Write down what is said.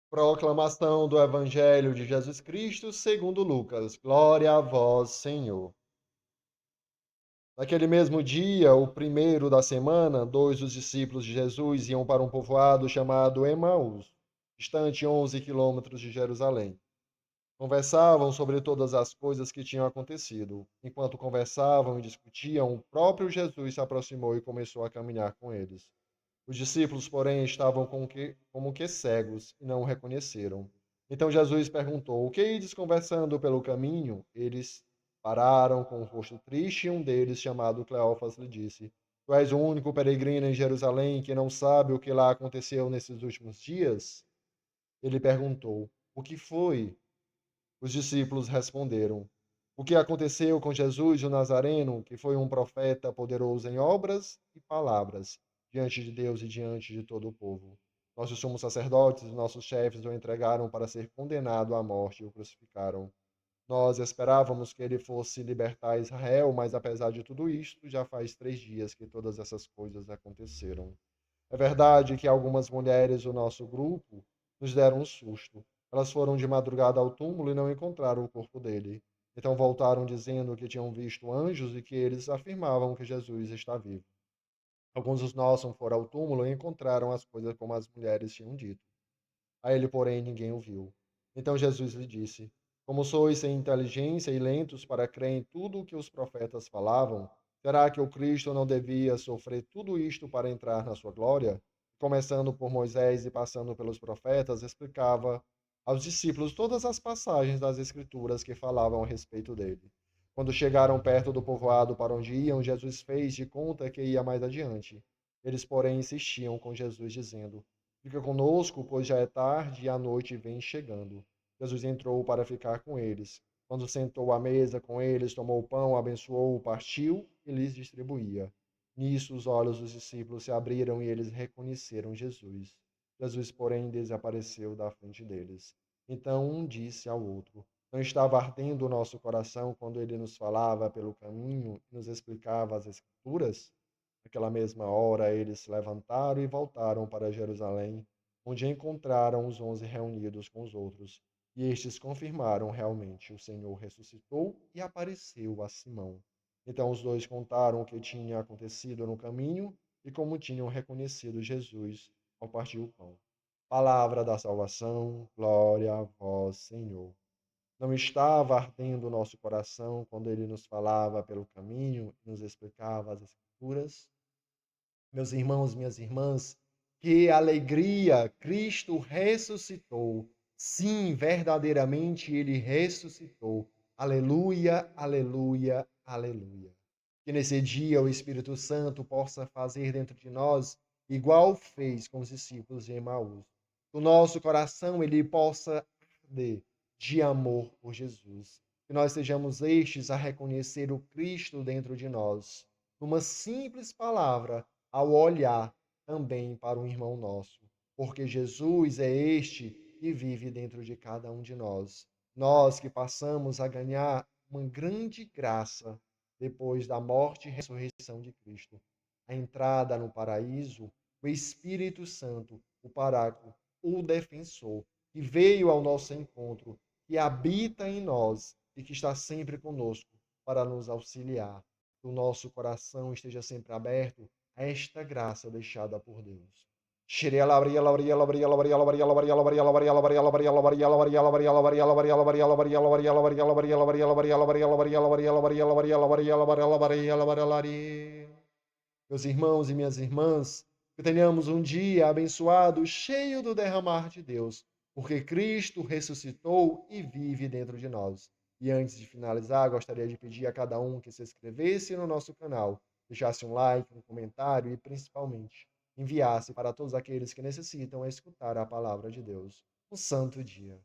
Proclamação do Evangelho de Jesus Cristo segundo Lucas. Glória a vós, Senhor. Naquele mesmo dia, o primeiro da semana, dois dos discípulos de Jesus iam para um povoado chamado Emaús, distante 11 quilômetros de Jerusalém. Conversavam sobre todas as coisas que tinham acontecido. Enquanto conversavam e discutiam, o próprio Jesus se aproximou e começou a caminhar com eles. Os discípulos, porém, estavam como que cegos e não o reconheceram. Então Jesus perguntou: O que ides conversando pelo caminho? Eles pararam com o rosto triste e um deles, chamado Cleófas, lhe disse: Tu és o único peregrino em Jerusalém que não sabe o que lá aconteceu nesses últimos dias? Ele perguntou: O que foi? Os discípulos responderam: O que aconteceu com Jesus o Nazareno, que foi um profeta poderoso em obras e palavras, diante de Deus e diante de todo o povo. Nossos sumos sacerdotes e nossos chefes o entregaram para ser condenado à morte e o crucificaram. Nós esperávamos que ele fosse libertar Israel, mas apesar de tudo isto, já faz 3 dias que todas essas coisas aconteceram. É verdade que algumas mulheres do nosso grupo nos deram um susto. Elas foram de madrugada ao túmulo e não encontraram o corpo dele. Então voltaram dizendo que tinham visto anjos e que eles afirmavam que Jesus está vivo. Alguns dos nossos foram ao túmulo e encontraram as coisas como as mulheres tinham dito. A ele, porém, ninguém o viu. Então Jesus lhe disse: Como sois sem inteligência e lentos para crer em tudo o que os profetas falavam, será que o Cristo não devia sofrer tudo isto para entrar na sua glória? Começando por Moisés e passando pelos profetas, explicava aos discípulos todas as passagens das Escrituras que falavam a respeito dele. Quando chegaram perto do povoado para onde iam, Jesus fez de conta que ia mais adiante. Eles, porém, insistiam com Jesus, dizendo: Fica conosco, pois já é tarde e a noite vem chegando. Jesus entrou para ficar com eles. Quando sentou à mesa com eles, tomou o pão, abençoou, partiu e lhes distribuía. Nisso os olhos dos discípulos se abriram e eles reconheceram Jesus. Jesus, porém, desapareceu da frente deles. Então um disse ao outro: Não estava ardendo o nosso coração quando ele nos falava pelo caminho e nos explicava as Escrituras? Naquela mesma hora, eles se levantaram e voltaram para Jerusalém, onde encontraram os 11 reunidos com os outros. E estes confirmaram realmente: o Senhor ressuscitou e apareceu a Simão. Então os dois contaram o que tinha acontecido no caminho e como tinham reconhecido Jesus ao partir o pão. Palavra da salvação, glória a vós, Senhor. Não estava ardendo o nosso coração quando ele nos falava pelo caminho e nos explicava as Escrituras? Meus irmãos, minhas irmãs, que alegria! Cristo ressuscitou. Sim, verdadeiramente ele ressuscitou. Aleluia, aleluia, aleluia. Que nesse dia o Espírito Santo possa fazer dentro de nós igual fez com os discípulos de Emaús. Que o nosso coração ele possa arder de amor por Jesus. Que nós sejamos estes a reconhecer o Cristo dentro de nós. Numa simples palavra, ao olhar também para um irmão nosso, porque Jesus é este que vive dentro de cada um de nós. Nós que passamos a ganhar uma grande graça depois da morte e ressurreição de Cristo. A entrada no paraíso, o Espírito Santo, o Paráclito, o defensor, que veio ao nosso encontro, que habita em nós e que está sempre conosco para nos auxiliar. Que o nosso coração esteja sempre aberto a esta graça deixada por Deus. Meus irmãos e minhas irmãs, que tenhamos um dia abençoado, cheio do derramar de Deus, porque Cristo ressuscitou e vive dentro de nós. E antes de finalizar, gostaria de pedir a cada um que se inscrevesse no nosso canal, deixasse um like, um comentário e, principalmente, enviasse para todos aqueles que necessitam escutar a palavra de Deus. Um santo dia.